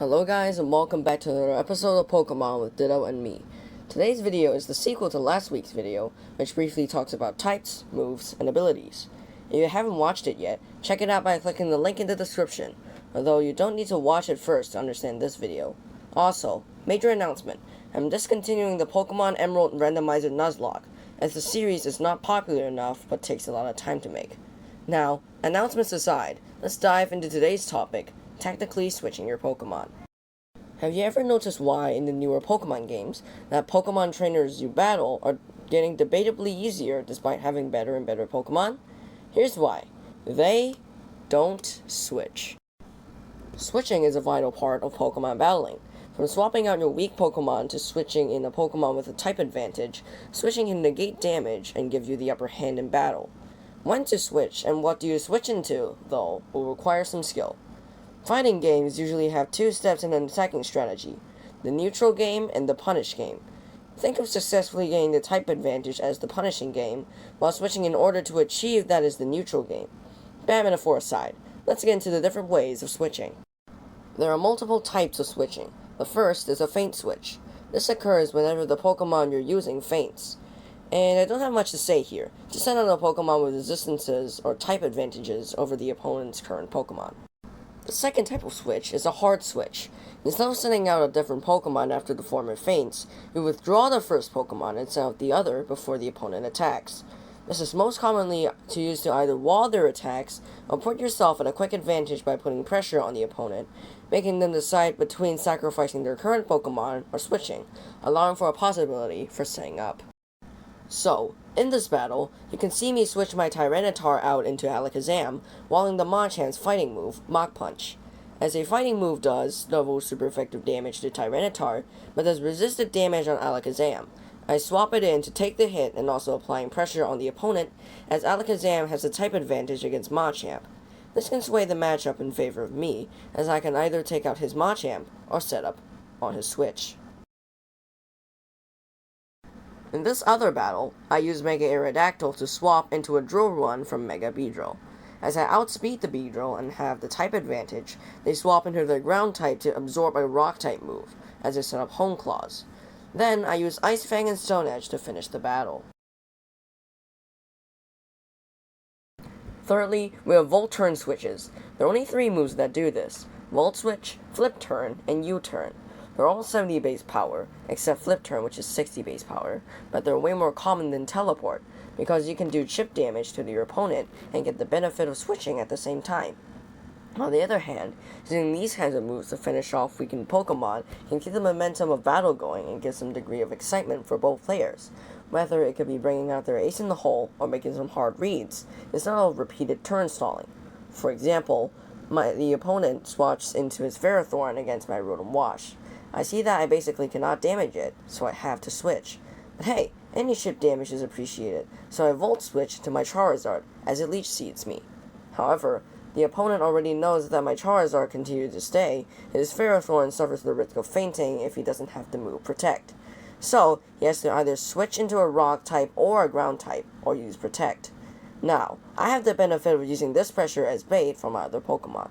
Hello guys, and welcome back to another episode of Pokemon with Ditto and me. Today's video is the sequel to last week's video, which briefly talks about types, moves, and abilities. If you haven't watched it yet, check it out by clicking the link in the description, although you don't need to watch it first to understand this video. Also, major announcement, I'm discontinuing the Pokemon Emerald Randomizer Nuzlocke, as the series is not popular enough but takes a lot of time to make. Now, announcements aside, let's dive into today's topic, tactically switching your Pokemon. Have you ever noticed why in the newer Pokemon games that Pokemon trainers you battle are getting debatably easier despite having better and better Pokemon? Here's why. They don't switch. Switching is a vital part of Pokemon battling. From swapping out your weak Pokemon to switching in a Pokemon with a type advantage, switching can negate damage and give you the upper hand in battle. When to switch and what do you switch into, though, will require some skill. Fighting games usually have two steps in an attacking strategy, the neutral game and the punish game. Think of successfully gaining the type advantage as the punishing game, while switching in order to achieve that as the neutral game. Bad metaphor aside, let's get into the different ways of switching. There are multiple types of switching. The first is a feint switch. This occurs whenever the Pokemon you're using faints. And I don't have much to say here, just send out a Pokemon with resistances or type advantages over the opponent's current Pokemon. The second type of switch is a hard switch. Instead of sending out a different Pokemon after the former faints, you withdraw the first Pokemon and send out the other before the opponent attacks. This is most commonly used to either wall their attacks or put yourself at a quick advantage by putting pressure on the opponent, making them decide between sacrificing their current Pokemon or switching, allowing for a possibility for setting up. So, in this battle, you can see me switch my Tyranitar out into Alakazam, walling the Machamp's fighting move, Mach Punch. As a fighting move does double super effective damage to Tyranitar, but does resisted damage on Alakazam. I swap it in to take the hit and also applying pressure on the opponent, as Alakazam has a type advantage against Machamp. This can sway the matchup in favor of me, as I can either take out his Machamp or set up on his switch. In this other battle, I use Mega Aerodactyl to swap into a Drill Run from Mega Beedrill. As I outspeed the Beedrill and have the type advantage, they swap into their ground type to absorb a rock type move, as I set up Hone Claws. Then I use Ice Fang and Stone Edge to finish the battle. Thirdly, we have Volt Turn switches. There are only 3 moves that do this: Volt Switch, Flip Turn, and U-Turn. They're all 70 base power, except Flip Turn, which is 60 base power, but they're way more common than Teleport, because you can do chip damage to your opponent and get the benefit of switching at the same time. On the other hand, using these kinds of moves to finish off weakened Pokemon can keep the momentum of battle going and give some degree of excitement for both players, whether it could be bringing out their ace in the hole or making some hard reads, instead of repeated turn stalling. For example, the opponent swaps into his Ferrothorn against my Rotom Wash. I see that I basically cannot damage it, so I have to switch. But hey, any chip damage is appreciated, so I Volt Switch to my Charizard, as it Leech Seeds me. However, the opponent already knows that my Charizard continues to stay, his Ferrothorn suffers the risk of fainting if he doesn't have to move Protect. So, he has to either switch into a Rock type or a Ground type, or use Protect. Now, I have the benefit of using this pressure as bait for my other Pokemon.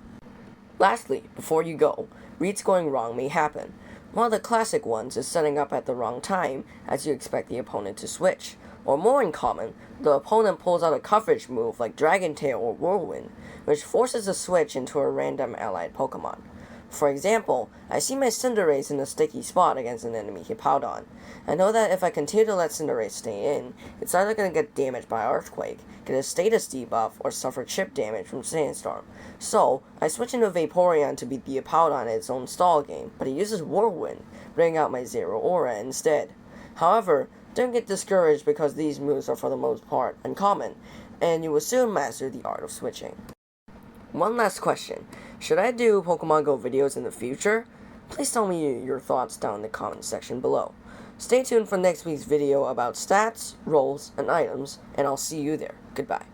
Lastly, before you go, reads going wrong may happen. One of the classic ones is setting up at the wrong time, as you expect the opponent to switch. Or more uncommon, the opponent pulls out a coverage move like Dragon Tail or Whirlwind, which forces a switch into a random allied Pokemon. For example, I see my Cinderace in a sticky spot against an enemy Hippowdon. I know that if I continue to let Cinderace stay in, it's either going to get damaged by Earthquake, get a status debuff, or suffer chip damage from Sandstorm. So, I switch into Vaporeon to beat the Hippowdon in its own stall game, but it uses Whirlwind, bringing out my Zero Aura instead. However, don't get discouraged because these moves are for the most part uncommon, and you will soon master the art of switching. One last question. Should I do Pokemon Go videos in the future? Please tell me your thoughts down in the comment section below. Stay tuned for next week's video about stats, roles, and items, and I'll see you there. Goodbye.